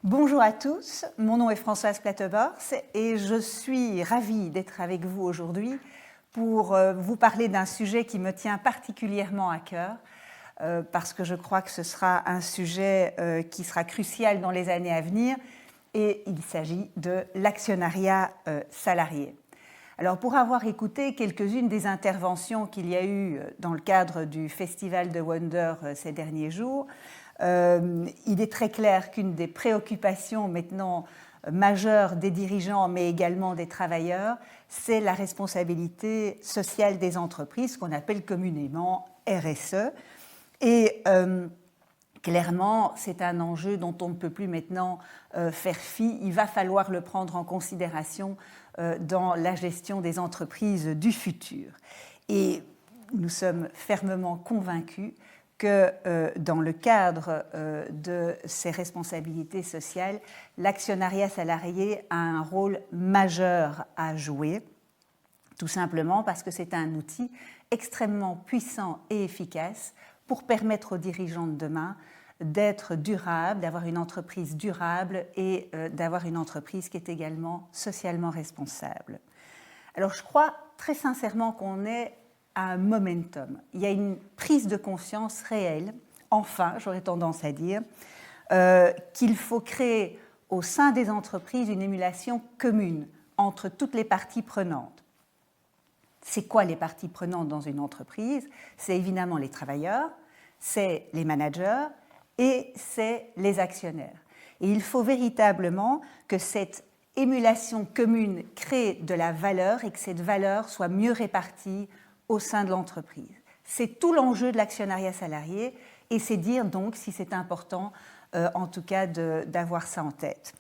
Bonjour à tous, mon nom est Françoise Plattebors et je suis ravie d'être avec vous aujourd'hui pour vous parler d'un sujet qui me tient particulièrement à cœur parce que je crois que ce sera un sujet qui sera crucial dans les années à venir et il s'agit de l'actionnariat salarié. Alors pour avoir écouté quelques-unes des interventions qu'il y a eu dans le cadre du Festival de Wonder ces derniers jours, il est très clair qu'une des préoccupations maintenant majeures des dirigeants, mais également des travailleurs, c'est la responsabilité sociale des entreprises, qu'on appelle communément RSE. Et clairement, c'est un enjeu dont on ne peut plus maintenant faire fi. Il va falloir le prendre en considération dans la gestion des entreprises du futur. Et nous sommes fermement convaincus que dans le cadre de ces responsabilités sociales, l'actionnariat salarié a un rôle majeur à jouer, tout simplement parce que c'est un outil extrêmement puissant et efficace pour permettre aux dirigeants de demain d'être durables, d'avoir une entreprise durable et d'avoir une entreprise qui est également socialement responsable. Alors je crois très sincèrement qu'on est à un momentum. Il y a une prise de conscience réelle, enfin, j'aurais tendance à dire, qu'il faut créer au sein des entreprises une émulation commune entre toutes les parties prenantes. C'est quoi les parties prenantes dans une entreprise? C'est évidemment les travailleurs, c'est les managers et c'est les actionnaires. Et il faut véritablement que cette émulation commune crée de la valeur et que cette valeur soit mieux répartie au sein de l'entreprise. C'est tout l'enjeu de l'actionnariat salarié et c'est dire donc si c'est important en tout cas d'avoir ça en tête.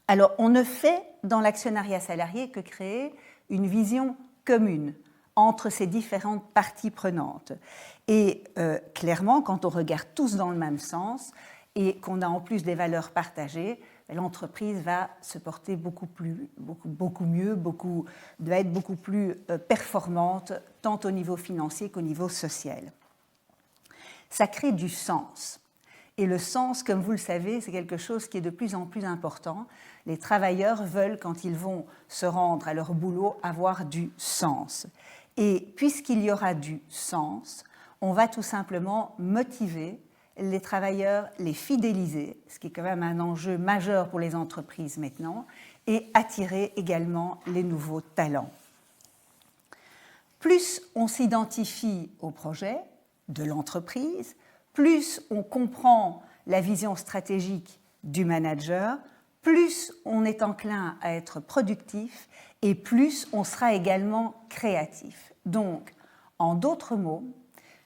Alors on ne fait dans l'actionnariat salarié que créer une vision commune entre ces différentes parties prenantes. Et clairement, quand on regarde tous dans le même sens et qu'on a en plus des valeurs partagées, l'entreprise va se porter beaucoup mieux, va être beaucoup plus performante, tant au niveau financier qu'au niveau social. Ça crée du sens. Et le sens, comme vous le savez, c'est quelque chose qui est de plus en plus important. Les travailleurs veulent, quand ils vont se rendre à leur boulot, avoir du sens. Et puisqu'il y aura du sens, on va tout simplement motiver les travailleurs, les fidéliser, ce qui est quand même un enjeu majeur pour les entreprises maintenant, et attirer également les nouveaux talents. Plus on s'identifie au projet de l'entreprise, plus on comprend la vision stratégique du manager, plus on est enclin à être productif et plus on sera également créatif. Donc, en d'autres mots,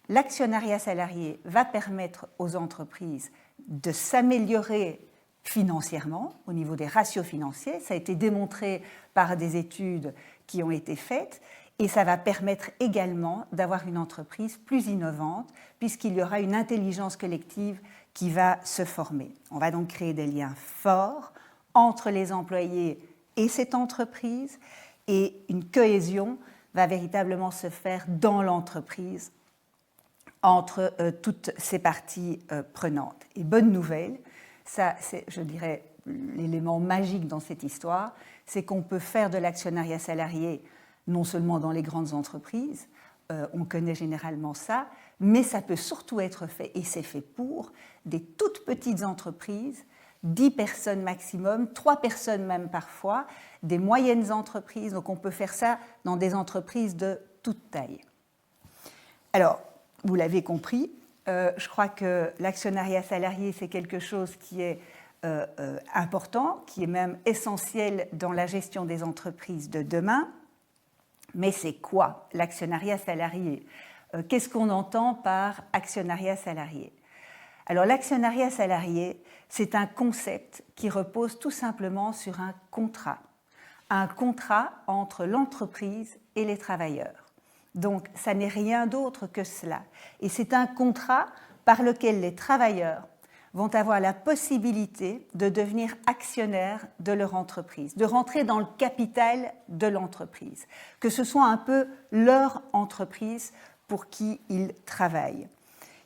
l'actionnariat salarié va permettre aux entreprises de s'améliorer financièrement au niveau des ratios financiers. Ça a été démontré par des études qui ont été faites et ça va permettre également d'avoir une entreprise plus innovante puisqu'il y aura une intelligence collective qui va se former. On va donc créer des liens forts entre les employés et cette entreprise et une cohésion va véritablement se faire dans l'entreprise entre toutes ces parties prenantes. Et bonne nouvelle, ça c'est, je dirais, l'élément magique dans cette histoire, c'est qu'on peut faire de l'actionnariat salarié non seulement dans les grandes entreprises, on connaît généralement ça, mais ça peut surtout être fait, et c'est fait pour, des toutes petites entreprises, 10 personnes maximum, 3 personnes même parfois, des moyennes entreprises, donc on peut faire ça dans des entreprises de toute taille. Alors, vous l'avez compris, je crois que l'actionnariat salarié, c'est quelque chose qui est important, qui est même essentiel dans la gestion des entreprises de demain. Mais c'est quoi l'actionnariat salarié? Qu'est-ce qu'on entend par actionnariat salarié? Alors, l'actionnariat salarié, c'est un concept qui repose tout simplement sur un contrat entre l'entreprise et les travailleurs. Donc, ça n'est rien d'autre que cela. Et c'est un contrat par lequel les travailleurs vont avoir la possibilité de devenir actionnaires de leur entreprise, de rentrer dans le capital de l'entreprise, que ce soit un peu leur entreprise pour qui ils travaillent.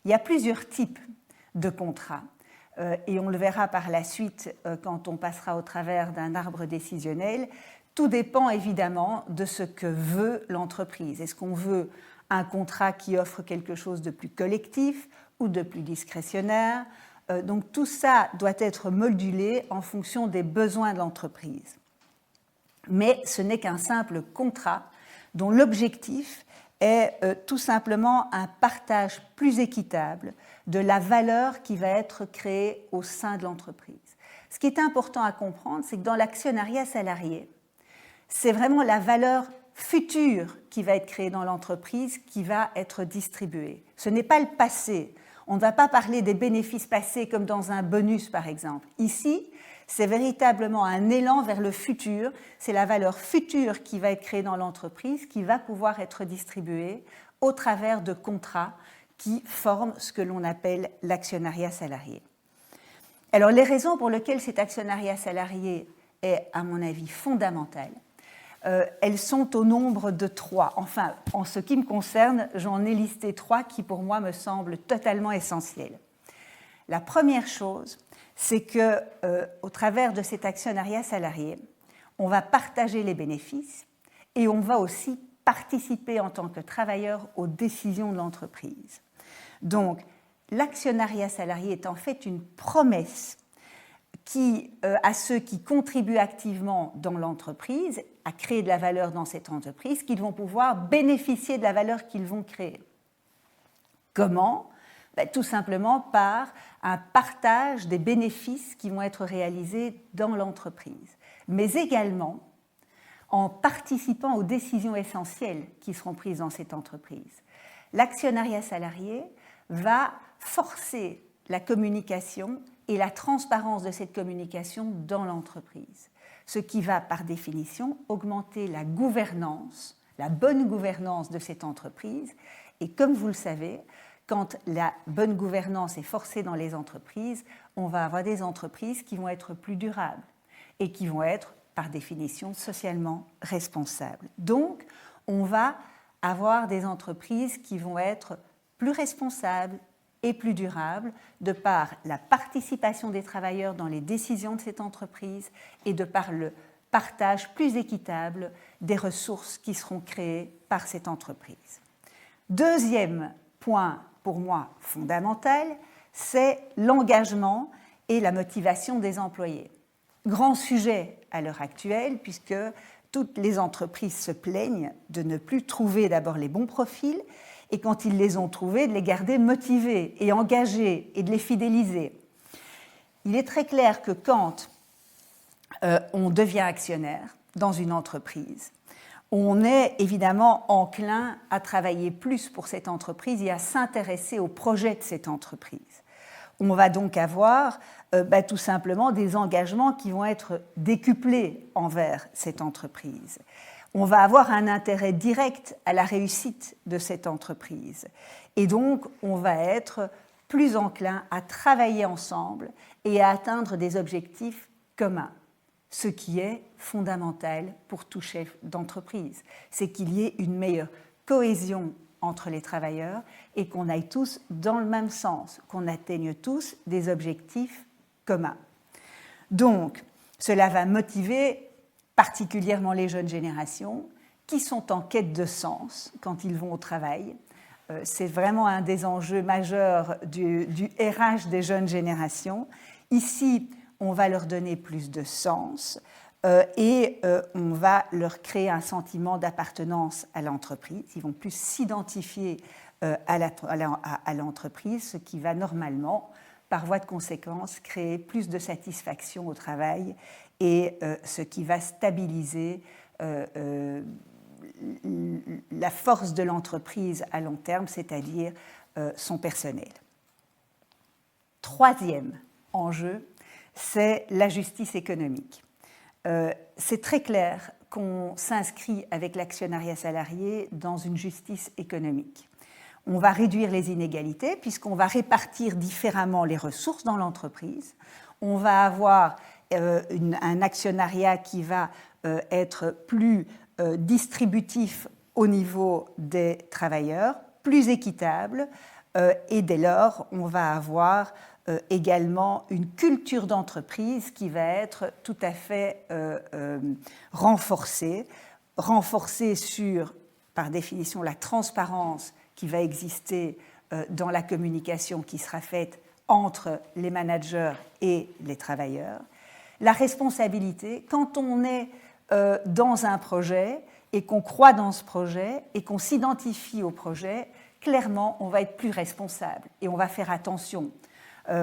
Il y a plusieurs types de contrats. et on le verra par la suite quand on passera au travers d'un arbre décisionnel, tout dépend évidemment de ce que veut l'entreprise. Est-ce qu'on veut un contrat qui offre quelque chose de plus collectif ou de plus discrétionnaire? Donc tout ça doit être modulé en fonction des besoins de l'entreprise. Mais ce n'est qu'un simple contrat dont l'objectif est tout simplement un partage plus équitable de la valeur qui va être créée au sein de l'entreprise. Ce qui est important à comprendre, c'est que dans l'actionnariat salarié, c'est vraiment la valeur future qui va être créée dans l'entreprise qui va être distribuée. Ce n'est pas le passé. On ne va pas parler des bénéfices passés comme dans un bonus, par exemple. Ici, c'est véritablement un élan vers le futur. C'est la valeur future qui va être créée dans l'entreprise qui va pouvoir être distribuée au travers de contrats qui forment ce que l'on appelle l'actionnariat salarié. Alors, les raisons pour lesquelles cet actionnariat salarié est, à mon avis, fondamental, elles sont au nombre de 3. Enfin, en ce qui me concerne, j'en ai listé 3 qui, pour moi, me semblent totalement essentielles. La première chose, c'est qu'au travers de cet actionnariat salarié, on va partager les bénéfices et on va aussi participer en tant que travailleur aux décisions de l'entreprise. Donc, l'actionnariat salarié est en fait une promesse à ceux qui contribuent activement dans l'entreprise, à créer de la valeur dans cette entreprise, qu'ils vont pouvoir bénéficier de la valeur qu'ils vont créer. Comment ? Tout simplement par un partage des bénéfices qui vont être réalisés dans l'entreprise, mais également en participant aux décisions essentielles qui seront prises dans cette entreprise. L'actionnariat salarié va forcer la communication et la transparence de cette communication dans l'entreprise, ce qui va par définition augmenter la gouvernance, la bonne gouvernance de cette entreprise. Et comme vous le savez, quand la bonne gouvernance est forcée dans les entreprises, on va avoir des entreprises qui vont être plus durables et qui vont être, par définition, socialement responsables. Donc, on va avoir des entreprises qui vont être plus responsables et plus durables de par la participation des travailleurs dans les décisions de cette entreprise et de par le partage plus équitable des ressources qui seront créées par cette entreprise. Deuxième point, pour moi, fondamental, c'est l'engagement et la motivation des employés. Grand sujet à l'heure actuelle, puisque toutes les entreprises se plaignent de ne plus trouver d'abord les bons profils et quand ils les ont trouvés, de les garder motivés et engagés et de les fidéliser. Il est très clair que quand on devient actionnaire dans une entreprise, on est évidemment enclin à travailler plus pour cette entreprise et à s'intéresser au projet de cette entreprise. On va donc avoir tout simplement des engagements qui vont être décuplés envers cette entreprise. On va avoir un intérêt direct à la réussite de cette entreprise. Et donc, on va être plus enclin à travailler ensemble et à atteindre des objectifs communs. Ce qui est fondamental pour tout chef d'entreprise, c'est qu'il y ait une meilleure cohésion entre les travailleurs et qu'on aille tous dans le même sens, qu'on atteigne tous des objectifs communs. Donc, cela va motiver particulièrement les jeunes générations qui sont en quête de sens quand ils vont au travail. C'est vraiment un des enjeux majeurs du RH des jeunes générations. Ici, on va leur donner plus de sens et on va leur créer un sentiment d'appartenance à l'entreprise. Ils vont plus s'identifier à l'entreprise, ce qui va normalement, par voie de conséquence, créer plus de satisfaction au travail et ce qui va stabiliser la force de l'entreprise à long terme, c'est-à-dire son personnel. Troisième enjeu, c'est la justice économique. C'est très clair qu'on s'inscrit avec l'actionnariat salarié dans une justice économique. On va réduire les inégalités puisqu'on va répartir différemment les ressources dans l'entreprise. On va avoir un actionnariat qui va être plus distributif au niveau des travailleurs, plus équitable, Et dès lors, on va avoir également une culture d'entreprise qui va être tout à fait renforcée sur, par définition, la transparence qui va exister dans la communication qui sera faite entre les managers et les travailleurs. La responsabilité, quand on est dans un projet et qu'on croit dans ce projet et qu'on s'identifie au projet, clairement, on va être plus responsable et on va faire attention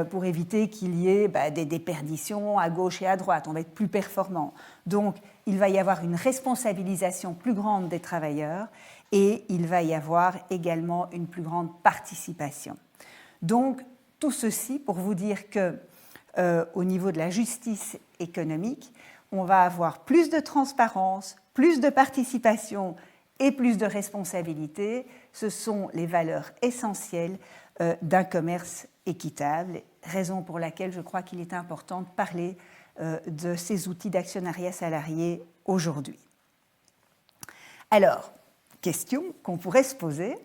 pour éviter qu'il y ait des déperditions à gauche et à droite. On va être plus performant. Donc, il va y avoir une responsabilisation plus grande des travailleurs et il va y avoir également une plus grande participation. Donc, tout ceci pour vous dire que au niveau de la justice économique, on va avoir plus de transparence, plus de participation et plus de responsabilité. Ce sont les valeurs essentielles d'un commerce équitable, raison pour laquelle je crois qu'il est important de parler de ces outils d'actionnariat salarié aujourd'hui. Alors, question qu'on pourrait se poser,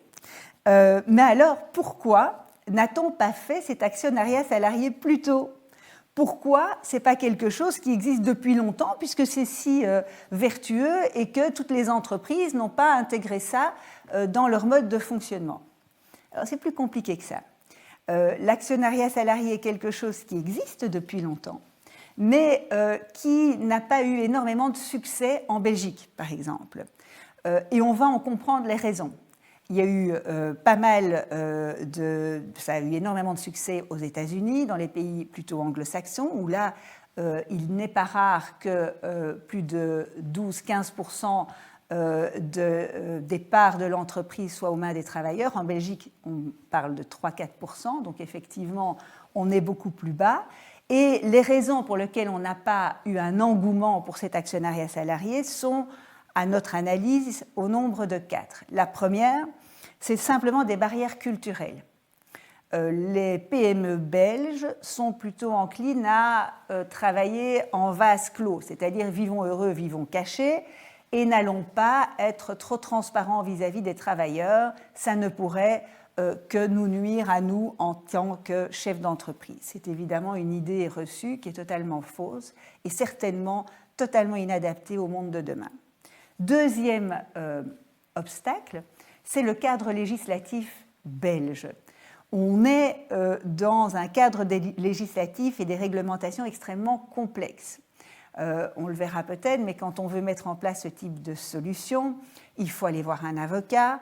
mais alors pourquoi n'a-t-on pas fait cet actionnariat salarié plus tôt ? Pourquoi ce n'est pas quelque chose qui existe depuis longtemps, puisque c'est si vertueux et que toutes les entreprises n'ont pas intégré ça dans leur mode de fonctionnement? Alors, c'est plus compliqué que ça. L'actionnariat salarié est quelque chose qui existe depuis longtemps, mais qui n'a pas eu énormément de succès en Belgique, par exemple. Et on va en comprendre les raisons. Il y a eu ça a eu énormément de succès aux États-Unis, dans les pays plutôt anglo-saxons, où là, il n'est pas rare que plus de 12-15% des parts de l'entreprise soient aux mains des travailleurs. En Belgique, on parle de 3-4%, donc effectivement, on est beaucoup plus bas. Et les raisons pour lesquelles on n'a pas eu un engouement pour cet actionnariat salarié sont, à notre analyse, au nombre de 4. La première, c'est simplement des barrières culturelles. Les PME belges sont plutôt enclines à travailler en vase clos, c'est-à-dire vivons heureux, vivons cachés, et n'allons pas être trop transparents vis-à-vis des travailleurs. Ça ne pourrait que nous nuire à nous en tant que chefs d'entreprise. C'est évidemment une idée reçue qui est totalement fausse et certainement totalement inadaptée au monde de demain. Deuxième obstacle, c'est le cadre législatif belge. On est dans un cadre législatif et des réglementations extrêmement complexes. On le verra peut-être, mais quand on veut mettre en place ce type de solution, il faut aller voir un avocat,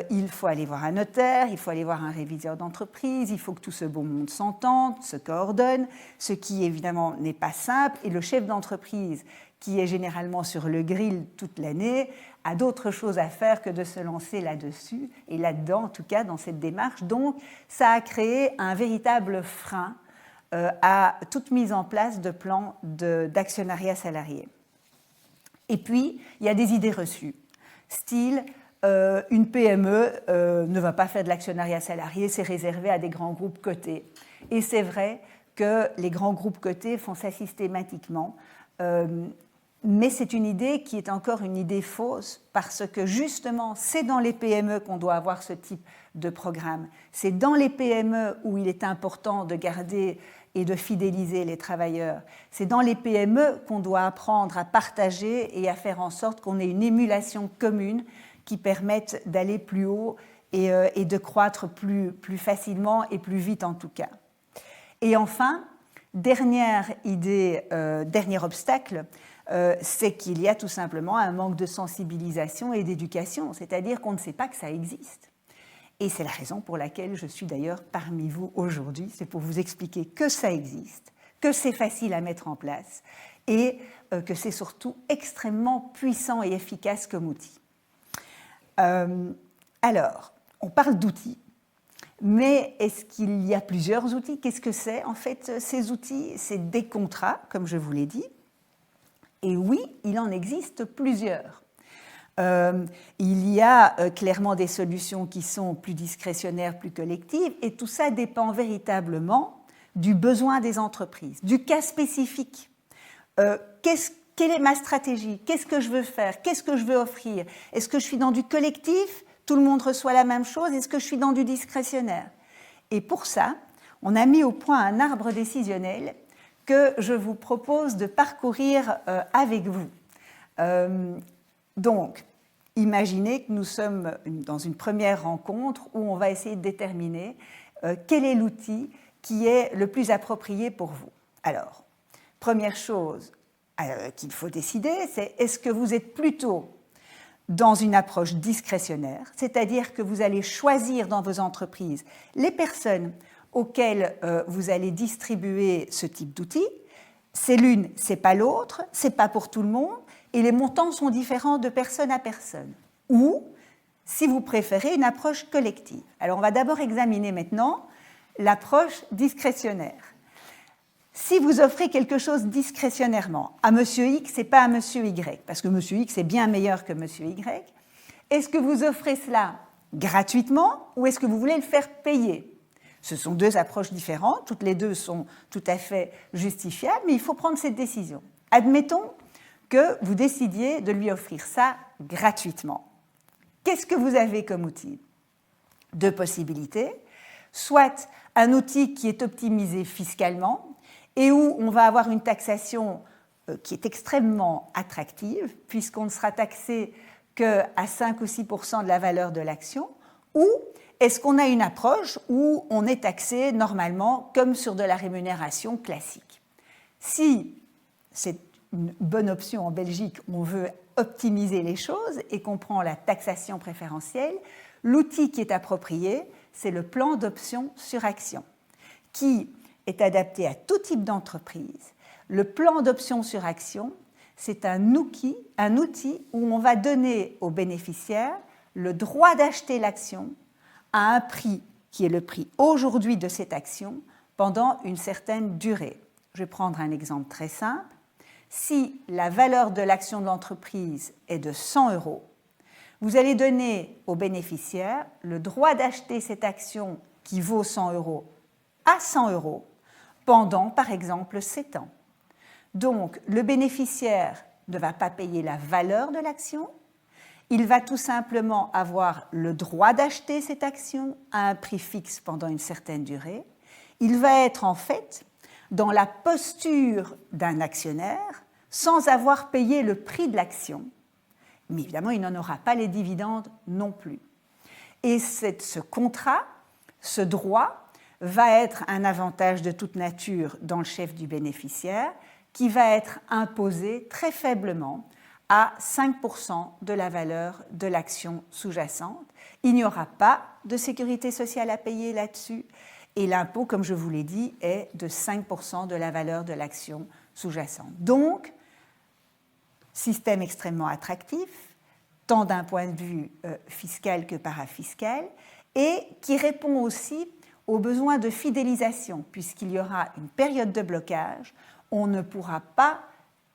il faut aller voir un notaire, il faut aller voir un réviseur d'entreprise, il faut que tout ce beau monde s'entende, se coordonne, ce qui évidemment n'est pas simple, et le chef d'entreprise, qui est généralement sur le grill toute l'année, a d'autres choses à faire que de se lancer là-dessus, et là-dedans, en tout cas, dans cette démarche. Donc, ça a créé un véritable frein à toute mise en place de plans d'actionnariat salarié. Et puis, il y a des idées reçues, style une PME ne va pas faire de l'actionnariat salarié, c'est réservé à des grands groupes cotés. Et c'est vrai que les grands groupes cotés font ça systématiquement, mais c'est une idée qui est encore une idée fausse parce que justement, c'est dans les PME qu'on doit avoir ce type de programme. C'est dans les PME où il est important de garder et de fidéliser les travailleurs. C'est dans les PME qu'on doit apprendre à partager et à faire en sorte qu'on ait une émulation commune qui permette d'aller plus haut et de croître plus facilement et plus vite en tout cas. Et enfin, dernière idée, dernier obstacle, c'est qu'il y a tout simplement un manque de sensibilisation et d'éducation, c'est-à-dire qu'on ne sait pas que ça existe. Et c'est la raison pour laquelle je suis d'ailleurs parmi vous aujourd'hui, c'est pour vous expliquer que ça existe, que c'est facile à mettre en place et que c'est surtout extrêmement puissant et efficace comme outil. Alors, on parle d'outils, mais est-ce qu'il y a plusieurs outils? Qu'est-ce que c'est en fait ces outils? C'est des contrats, comme je vous l'ai dit, et oui, il en existe plusieurs. Il y a clairement des solutions qui sont plus discrétionnaires, plus collectives, et tout ça dépend véritablement du besoin des entreprises, du cas spécifique. Quelle est ma stratégie? Qu'est-ce que je veux faire? Qu'est-ce que je veux offrir? Est-ce que je suis dans du collectif? Tout le monde reçoit la même chose? Est-ce que je suis dans du discrétionnaire? Et pour ça, on a mis au point un arbre décisionnel que je vous propose de parcourir avec vous. Donc, imaginez que nous sommes dans une première rencontre où on va essayer de déterminer quel est l'outil qui est le plus approprié pour vous. Alors, première chose qu'il faut décider, c'est est-ce que vous êtes plutôt dans une approche discrétionnaire, c'est-à-dire que vous allez choisir dans vos entreprises les personnes auxquelles vous allez distribuer ce type d'outils. C'est l'une, c'est pas l'autre, c'est pas pour tout le monde, et les montants sont différents de personne à personne. Ou, si vous préférez, une approche collective. Alors, on va d'abord examiner maintenant l'approche discrétionnaire. Si vous offrez quelque chose discrétionnairement à Monsieur X et pas à Monsieur Y, parce que Monsieur X est bien meilleur que Monsieur Y, est-ce que vous offrez cela gratuitement ou est-ce que vous voulez le faire payer ? Ce sont deux approches différentes, toutes les deux sont tout à fait justifiables, mais il faut prendre cette décision. Admettons que vous décidiez de lui offrir ça gratuitement. Qu'est-ce que vous avez comme outil ? Deux possibilités. Soit un outil qui est optimisé fiscalement et où on va avoir une taxation qui est extrêmement attractive, puisqu'on ne sera taxé qu'à 5 ou 6% de la valeur de l'action, ou est-ce qu'on a une approche où on est taxé normalement comme sur de la rémunération classique ? Si c'est une bonne option en Belgique, on veut optimiser les choses et qu'on prend la taxation préférentielle, l'outil qui est approprié, c'est le plan d'option sur action, qui est adapté à tout type d'entreprise. Le plan d'option sur action, c'est un outil où on va donner aux bénéficiaires le droit d'acheter l'action à un prix qui est le prix aujourd'hui de cette action pendant une certaine durée. Je vais prendre un exemple très simple. Si la valeur de l'action de l'entreprise est de 100 €, vous allez donner aux bénéficiaires le droit d'acheter cette action qui vaut 100 € à 100 € pendant, par exemple, 7 ans. Donc, le bénéficiaire ne va pas payer la valeur de l'action, il va tout simplement avoir le droit d'acheter cette action à un prix fixe pendant une certaine durée. Il va être en fait dans la posture d'un actionnaire sans avoir payé le prix de l'action. Mais évidemment, il n'en aura pas les dividendes non plus. Et ce contrat, ce droit, va être un avantage de toute nature dans le chef du bénéficiaire qui va être imposé très faiblement à 5% de la valeur de l'action sous-jacente. Il n'y aura pas de sécurité sociale à payer là-dessus et l'impôt, comme je vous l'ai dit, est de 5% de la valeur de l'action sous-jacente. Donc, système extrêmement attractif, tant d'un point de vue fiscal que parafiscal, et qui répond aussi aux besoins de fidélisation, puisqu'il y aura une période de blocage, on ne pourra pas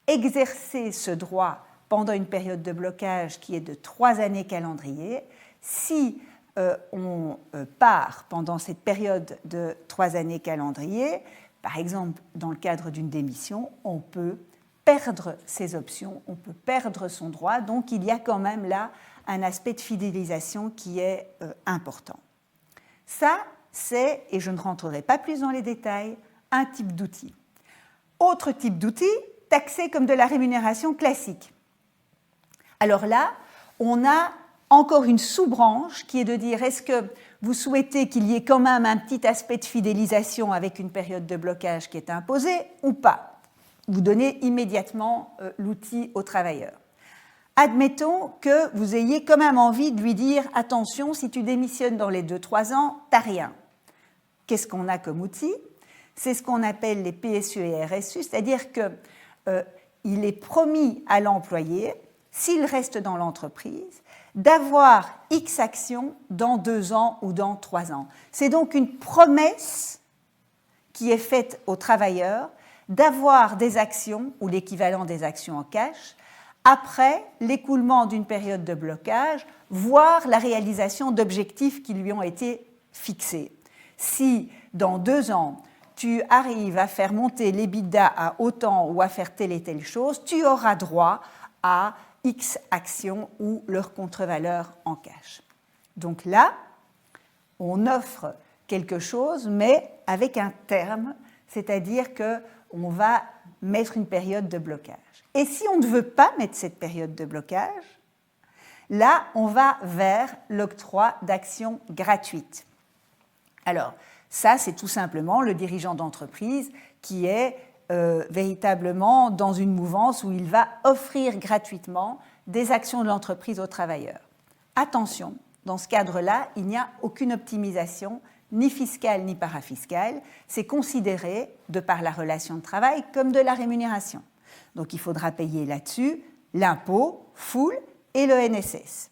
exercer ce droit pendant une période de blocage qui est de 3 années calendrier. Si on part pendant cette période de 3 années calendrier, par exemple dans le cadre d'une démission, on peut perdre ses options, on peut perdre son droit, donc il y a quand même là un aspect de fidélisation qui est important. Ça, c'est, et je ne rentrerai pas plus dans les détails, un type d'outil. Autre type d'outil, taxé comme de la rémunération classique. Alors là, on a encore une sous-branche qui est de dire est-ce que vous souhaitez qu'il y ait quand même un petit aspect de fidélisation avec une période de blocage qui est imposée ou pas ? Vous donnez immédiatement l'outil au travailleur. Admettons que vous ayez quand même envie de lui dire « Attention, si tu démissionnes dans les 2-3 ans, t'as rien ». Qu'est-ce qu'on a comme outil ? C'est ce qu'on appelle les PSE et RSU, c'est-à-dire qu'il est promis à l'employé, s'il reste dans l'entreprise, d'avoir X actions dans 2 ans ou dans 3 ans. C'est donc une promesse qui est faite aux travailleurs d'avoir des actions ou l'équivalent des actions en cash après l'écoulement d'une période de blocage, voire la réalisation d'objectifs qui lui ont été fixés. Si dans 2 ans, tu arrives à faire monter l'EBITDA à autant ou à faire telle et telle chose, tu auras droit à X actions ou leur contre-valeur en cash. Donc là, on offre quelque chose, mais avec un terme, c'est-à-dire qu'on va mettre une période de blocage. Et si on ne veut pas mettre cette période de blocage, là, on va vers l'octroi d'actions gratuites. Alors, ça, c'est tout simplement le dirigeant d'entreprise qui est véritablement dans une mouvance où il va offrir gratuitement des actions de l'entreprise aux travailleurs. Attention, dans ce cadre-là, il n'y a aucune optimisation, ni fiscale ni parafiscale. C'est considéré, de par la relation de travail, comme de la rémunération. Donc il faudra payer là-dessus l'impôt, full, et le NSS.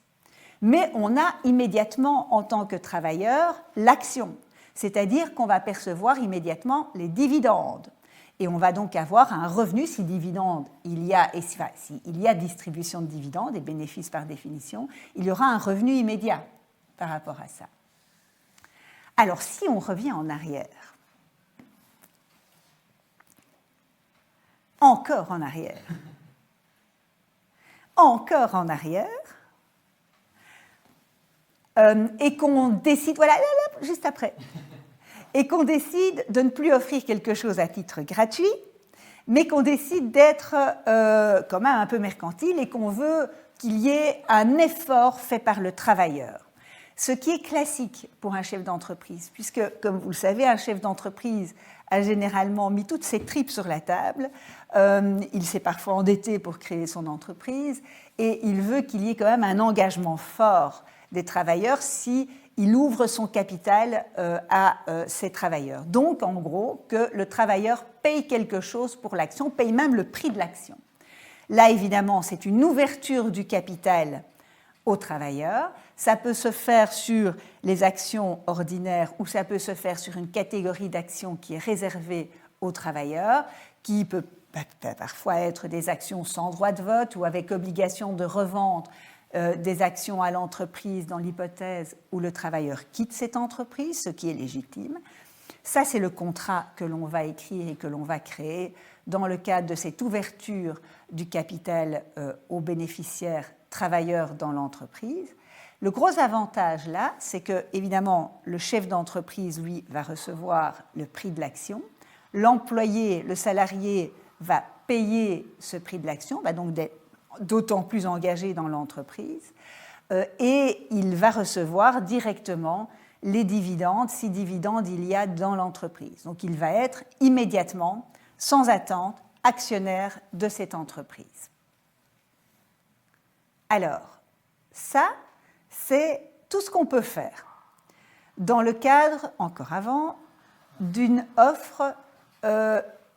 Mais on a immédiatement, en tant que travailleur, l'action, c'est-à-dire qu'on va percevoir immédiatement les dividendes. Et on va donc avoir un revenu, si dividende il y a, enfin, s'il y a distribution de dividendes, et bénéfices par définition, il y aura un revenu immédiat par rapport à ça. Alors, si on revient en arrière, encore en arrière, et qu'on décide, voilà, juste après, et qu'on décide de ne plus offrir quelque chose à titre gratuit, mais qu'on décide d'être quand même un peu mercantile et qu'on veut qu'il y ait un effort fait par le travailleur. Ce qui est classique pour un chef d'entreprise, puisque, comme vous le savez, un chef d'entreprise a généralement mis toutes ses tripes sur la table, il s'est parfois endetté pour créer son entreprise, et il veut qu'il y ait quand même un engagement fort des travailleurs si il ouvre son capital à ses travailleurs. Donc, en gros, que le travailleur paye quelque chose pour l'action, paye même le prix de l'action. Là, évidemment, c'est une ouverture du capital aux travailleurs. Ça peut se faire sur les actions ordinaires ou ça peut se faire sur une catégorie d'actions qui est réservée aux travailleurs, qui peut parfois être des actions sans droit de vote ou avec obligation de revente des actions à l'entreprise dans l'hypothèse où le travailleur quitte cette entreprise, ce qui est légitime. Ça, c'est le contrat que l'on va écrire et que l'on va créer dans le cadre de cette ouverture du capital aux bénéficiaires travailleurs dans l'entreprise. Le gros avantage là, c'est que, évidemment, le chef d'entreprise, lui, va recevoir le prix de l'action. L'employé, le salarié, va payer ce prix de l'action, va donc d'autant plus engagé dans l'entreprise, et il va recevoir directement les dividendes, si dividendes il y a dans l'entreprise. Donc il va être immédiatement, sans attente, actionnaire de cette entreprise. Alors, ça, c'est tout ce qu'on peut faire dans le cadre, encore avant, d'une offre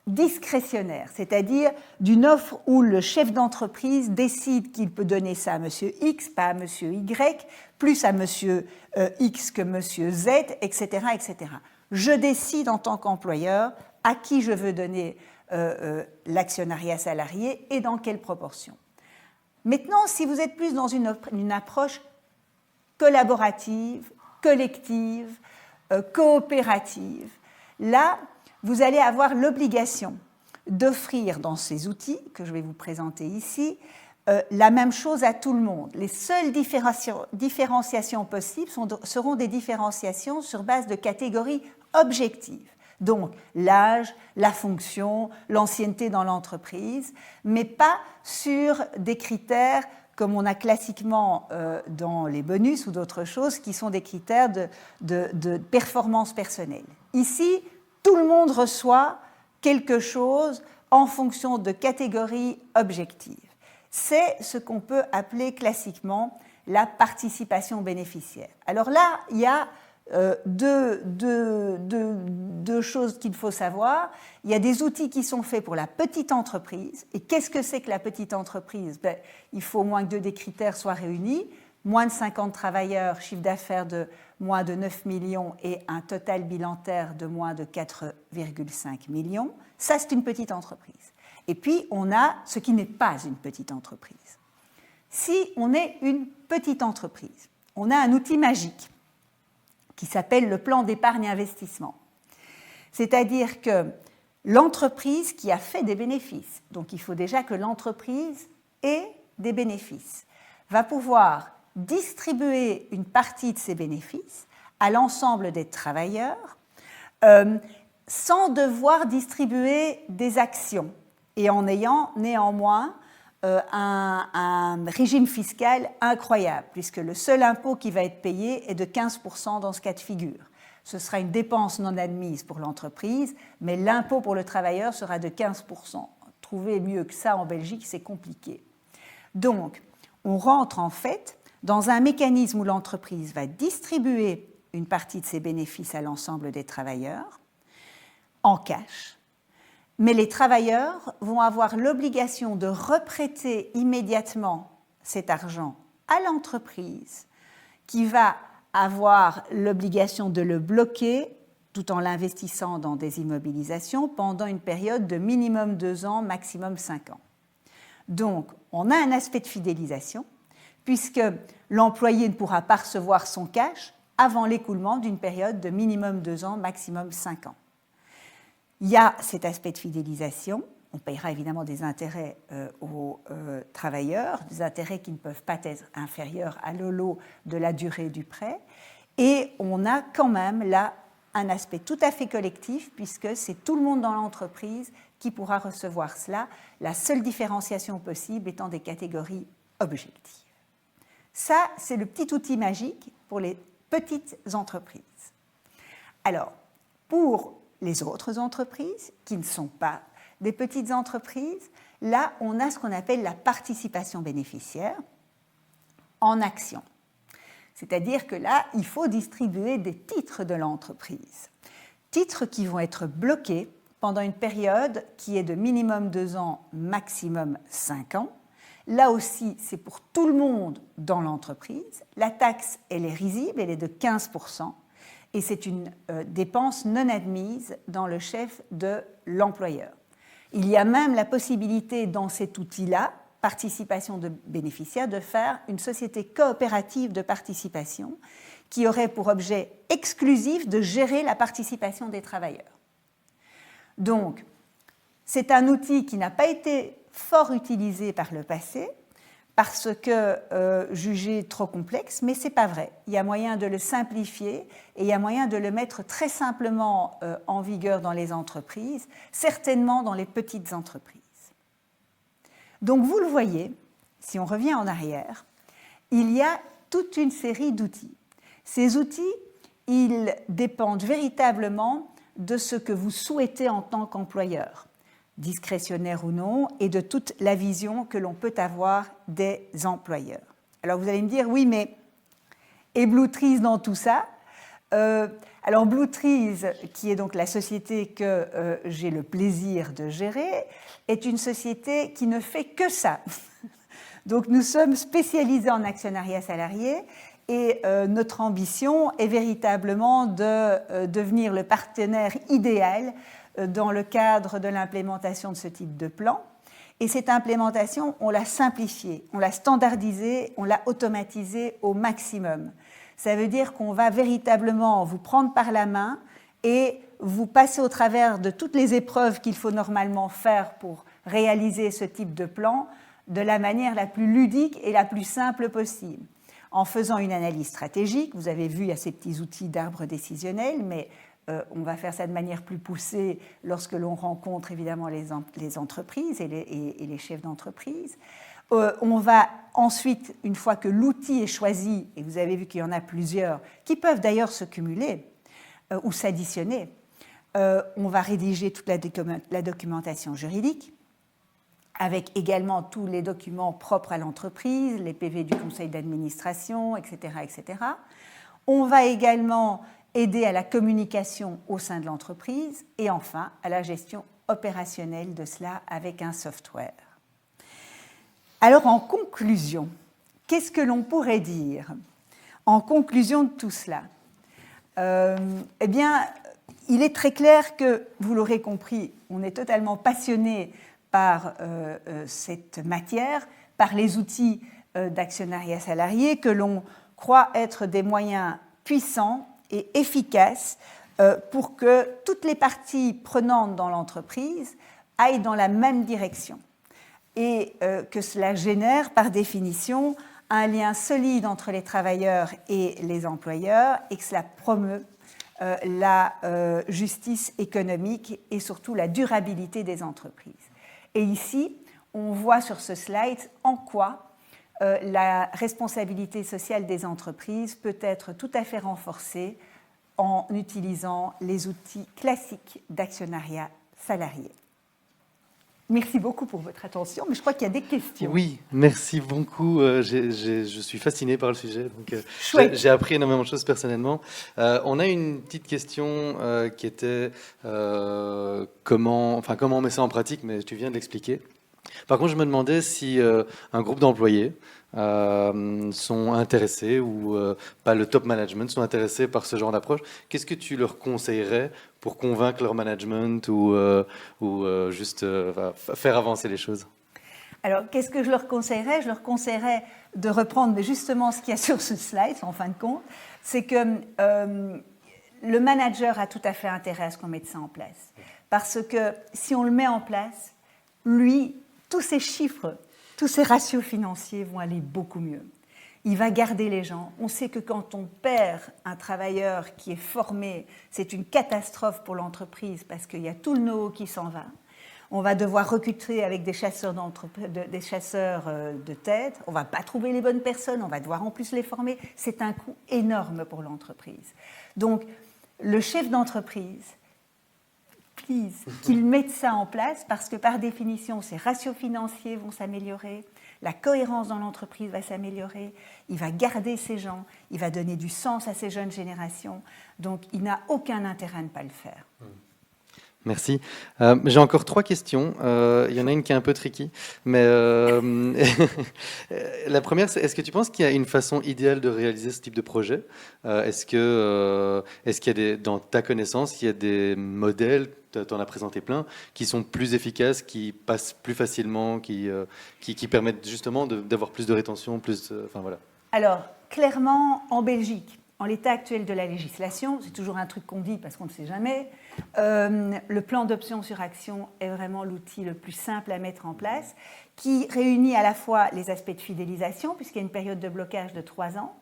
discrétionnaire, c'est-à-dire d'une offre où le chef d'entreprise décide qu'il peut donner ça à M. X, pas à M. Y, plus à M. X que M. Z, etc., etc. Je décide en tant qu'employeur à qui je veux donner l'actionnariat salarié et dans quelle proportion. Maintenant, si vous êtes plus dans une approche collaborative, collective, coopérative, là, vous allez avoir l'obligation d'offrir dans ces outils que je vais vous présenter ici la même chose à tout le monde. Les seules différenciations possibles seront des différenciations sur base de catégories objectives. Donc l'âge, la fonction, l'ancienneté dans l'entreprise, mais pas sur des critères comme on a classiquement dans les bonus ou d'autres choses qui sont des critères de performance personnelle. Ici, tout le monde reçoit quelque chose en fonction de catégories objectives. C'est ce qu'on peut appeler classiquement la participation bénéficiaire. Alors là, il y a deux choses qu'il faut savoir. Il y a des outils qui sont faits pour la petite entreprise. Et qu'est-ce que c'est que la petite entreprise ? Il faut au moins que 2 des critères soient réunis. Moins de 50 travailleurs, chiffre d'affaires de moins de 9 millions et un total bilantaire de moins de 4,5 millions. Ça, c'est une petite entreprise. Et puis, on a ce qui n'est pas une petite entreprise. Si on est une petite entreprise, on a un outil magique qui s'appelle le plan d'épargne investissement. C'est-à-dire que l'entreprise qui a fait des bénéfices, donc il faut déjà que l'entreprise ait des bénéfices, va pouvoir distribuer une partie de ces bénéfices à l'ensemble des travailleurs sans devoir distribuer des actions et en ayant néanmoins un régime fiscal incroyable, puisque le seul impôt qui va être payé est de 15% dans ce cas de figure. Ce sera une dépense non admise pour l'entreprise, mais l'impôt pour le travailleur sera de 15%. Trouver mieux que ça en Belgique, c'est compliqué. Donc, on rentre en fait dans un mécanisme où l'entreprise va distribuer une partie de ses bénéfices à l'ensemble des travailleurs en cash, mais les travailleurs vont avoir l'obligation de reprêter immédiatement cet argent à l'entreprise qui va avoir l'obligation de le bloquer tout en l'investissant dans des immobilisations pendant une période de minimum 2 ans, maximum 5 ans. Donc, on a un aspect de fidélisation puisque l'employé ne pourra pas recevoir son cash avant l'écoulement d'une période de minimum 2 ans, maximum 5 ans. Il y a cet aspect de fidélisation. On paiera évidemment des intérêts aux travailleurs, des intérêts qui ne peuvent pas être inférieurs à le lot de la durée du prêt. Et on a quand même là un aspect tout à fait collectif, puisque c'est tout le monde dans l'entreprise qui pourra recevoir cela, la seule différenciation possible étant des catégories objectives. Ça, c'est le petit outil magique pour les petites entreprises. Alors, pour les autres entreprises qui ne sont pas des petites entreprises, là, on a ce qu'on appelle la participation bénéficiaire en action. C'est-à-dire que là, il faut distribuer des titres de l'entreprise. Titres qui vont être bloqués pendant une période qui est de minimum 2 ans, maximum 5 ans. Là aussi, c'est pour tout le monde dans l'entreprise. La taxe, elle est risible, elle est de 15%. Et c'est une dépense non admise dans le chef de l'employeur. Il y a même la possibilité dans cet outil-là, participation de bénéficiaires, de faire une société coopérative de participation qui aurait pour objet exclusif de gérer la participation des travailleurs. Donc, c'est un outil qui n'a pas été fort utilisé par le passé, parce que jugé trop complexe, mais ce n'est pas vrai. Il y a moyen de le simplifier et il y a moyen de le mettre très simplement en vigueur dans les entreprises, certainement dans les petites entreprises. Donc vous le voyez, si on revient en arrière, il y a toute une série d'outils. Ces outils, ils dépendent véritablement de ce que vous souhaitez en tant qu'employeur, discrétionnaire ou non, et de toute la vision que l'on peut avoir des employeurs. Alors vous allez me dire, oui, mais et Bluetrees dans tout ça? Alors Bluetrees, qui est donc la société que j'ai le plaisir de gérer, est une société qui ne fait que ça. Donc nous sommes spécialisés en actionnariat salarié et notre ambition est véritablement de devenir le partenaire idéal dans le cadre de l'implémentation de ce type de plan. Et cette implémentation, on l'a simplifiée, on l'a standardisée, on l'a automatisée au maximum. Ça veut dire qu'on va véritablement vous prendre par la main et vous passer au travers de toutes les épreuves qu'il faut normalement faire pour réaliser ce type de plan de la manière la plus ludique et la plus simple possible. En faisant une analyse stratégique, vous avez vu, il y a ces petits outils d'arbre décisionnel, mais on va faire ça de manière plus poussée lorsque l'on rencontre évidemment les entreprises et les chefs d'entreprise. On va ensuite, une fois que l'outil est choisi, et vous avez vu qu'il y en a plusieurs, qui peuvent d'ailleurs se cumuler ou s'additionner, on va rédiger toute la documentation juridique, avec également tous les documents propres à l'entreprise, les PV du conseil d'administration, etc., etc. On va également aider à la communication au sein de l'entreprise et enfin à la gestion opérationnelle de cela avec un software. Alors en conclusion, qu'est-ce que l'on pourrait dire en conclusion de tout cela? Eh bien, il est très clair que, vous l'aurez compris, on est totalement passionné par cette matière, par les outils d'actionnariat salarié que l'on croit être des moyens puissants et efficaces pour que toutes les parties prenantes dans l'entreprise aillent dans la même direction et que cela génère par définition un lien solide entre les travailleurs et les employeurs et que cela promeut la justice économique et surtout la durabilité des entreprises. Et ici, on voit sur ce slide en quoi la responsabilité sociale des entreprises peut être tout à fait renforcée en utilisant les outils classiques d'actionnariat salarié. Merci beaucoup pour votre attention, mais je crois qu'il y a des questions. Oui, merci beaucoup. Je suis fasciné par le sujet, donc j'ai appris énormément de choses personnellement. On a une petite question qui était comment on met ça en pratique, mais tu viens de l'expliquer. Par contre, je me demandais si un groupe d'employés sont intéressés ou pas le top management sont intéressés par ce genre d'approche. Qu'est-ce que tu leur conseillerais pour convaincre leur management ou juste faire avancer les choses? Alors, qu'est-ce que je leur conseillerais? Je leur conseillerais de reprendre justement ce qu'il y a sur ce slide, en fin de compte. C'est que le manager a tout à fait intérêt à ce qu'on mette ça en place. Parce que si on le met en place, lui, tous ces chiffres, tous ces ratios financiers vont aller beaucoup mieux. Il va garder les gens. On sait que quand on perd un travailleur qui est formé, c'est une catastrophe pour l'entreprise parce qu'il y a tout le know-how qui s'en va. On va devoir recruter avec des chasseurs de tête. On ne va pas trouver les bonnes personnes. On va devoir en plus les former. C'est un coût énorme pour l'entreprise. Donc, le chef d'entreprise, qu'il mette ça en place parce que par définition, ses ratios financiers vont s'améliorer, la cohérence dans l'entreprise va s'améliorer, il va garder ses gens, il va donner du sens à ces jeunes générations. Donc, il n'a aucun intérêt à ne pas le faire. Merci. J'ai encore 3 questions. Il y en a une qui est un peu tricky. Mais la première, c'est est-ce que tu penses qu'il y a une façon idéale de réaliser ce type de projet? Est-ce qu'il y a dans ta connaissance, il y a des modèles, tu en as présenté plein, qui sont plus efficaces, qui passent plus facilement, qui permettent justement d'avoir plus de rétention, voilà. Alors, clairement, en Belgique, en l'état actuel de la législation, c'est toujours un truc qu'on dit parce qu'on ne sait jamais, le plan d'option sur action est vraiment l'outil le plus simple à mettre en place, qui réunit à la fois les aspects de fidélisation, puisqu'il y a une période de blocage de 3 ans,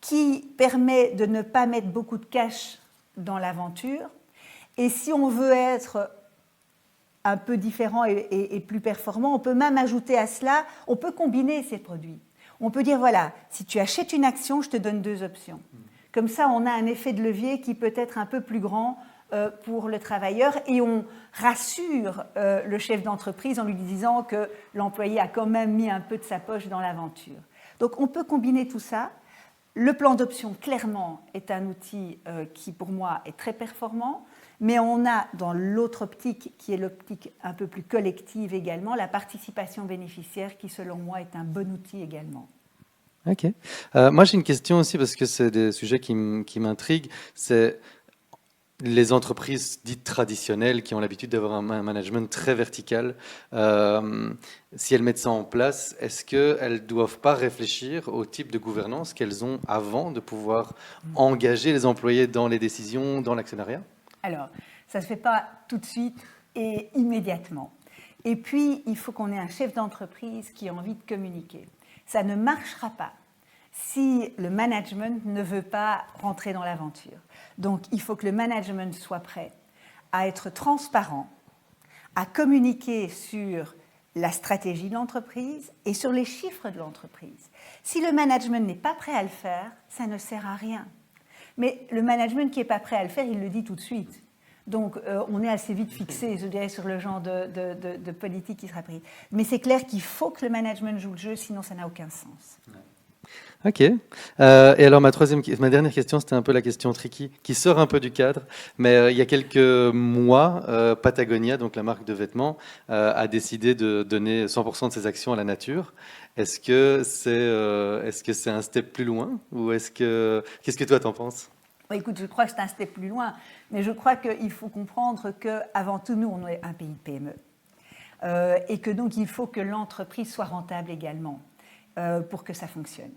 qui permet de ne pas mettre beaucoup de cash dans l'aventure. Et si on veut être un peu différent et plus performant, on peut même ajouter à cela, on peut combiner ces produits. On peut dire, voilà, si tu achètes une action, je te donne 2 options. Comme ça, on a un effet de levier qui peut être un peu plus grand pour le travailleur et on rassure le chef d'entreprise en lui disant que l'employé a quand même mis un peu de sa poche dans l'aventure. Donc, on peut combiner tout ça. Le plan d'option, clairement, est un outil qui, pour moi, est très performant. Mais on a dans l'autre optique, qui est l'optique un peu plus collective également, la participation bénéficiaire qui, selon moi, est un bon outil également. Ok. Moi, j'ai une question aussi parce que c'est des sujets qui m'intriguent. C'est les entreprises dites traditionnelles qui ont l'habitude d'avoir un management très vertical. Si elles mettent ça en place, est-ce qu'elles ne doivent pas réfléchir au type de gouvernance qu'elles ont avant de pouvoir engager les employés dans les décisions, dans l'actionnariat ? Alors, ça ne se fait pas tout de suite et immédiatement. Et puis, il faut qu'on ait un chef d'entreprise qui a envie de communiquer. Ça ne marchera pas si le management ne veut pas rentrer dans l'aventure. Donc, il faut que le management soit prêt à être transparent, à communiquer sur la stratégie de l'entreprise et sur les chiffres de l'entreprise. Si le management n'est pas prêt à le faire, ça ne sert à rien. Mais le management qui n'est pas prêt à le faire, il le dit tout de suite. Donc, on est assez vite fixé, je dirais, sur le genre de politique qui sera prise. Mais c'est clair qu'il faut que le management joue le jeu, sinon ça n'a aucun sens. Ok. Et alors, ma dernière question, c'était un peu la question tricky, qui sort un peu du cadre. Mais il y a quelques mois, Patagonia, donc la marque de vêtements, a décidé de donner 100% de ses actions à la nature. Est-ce que c'est un step plus loin ou qu'est-ce que toi t'en penses? Écoute, je crois que c'est un step plus loin, mais je crois qu'il faut comprendre qu'avant tout, nous, on est un pays de PME. Et que donc, il faut que l'entreprise soit rentable également pour que ça fonctionne.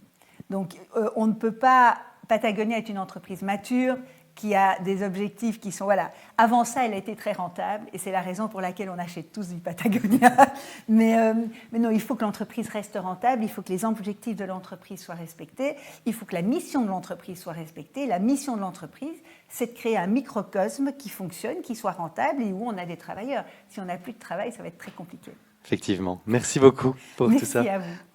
Donc, on ne peut pas... Patagonia est une entreprise mature qui a des objectifs qui sont, voilà, avant ça, elle a été très rentable, et c'est la raison pour laquelle on achète tous du Patagonia. Mais non, il faut que l'entreprise reste rentable, il faut que les objectifs de l'entreprise soient respectés, il faut que la mission de l'entreprise soit respectée. La mission de l'entreprise, c'est de créer un microcosme qui fonctionne, qui soit rentable et où on a des travailleurs. Si on n'a plus de travail, ça va être très compliqué. Effectivement. Merci beaucoup pour tout ça. Merci à vous.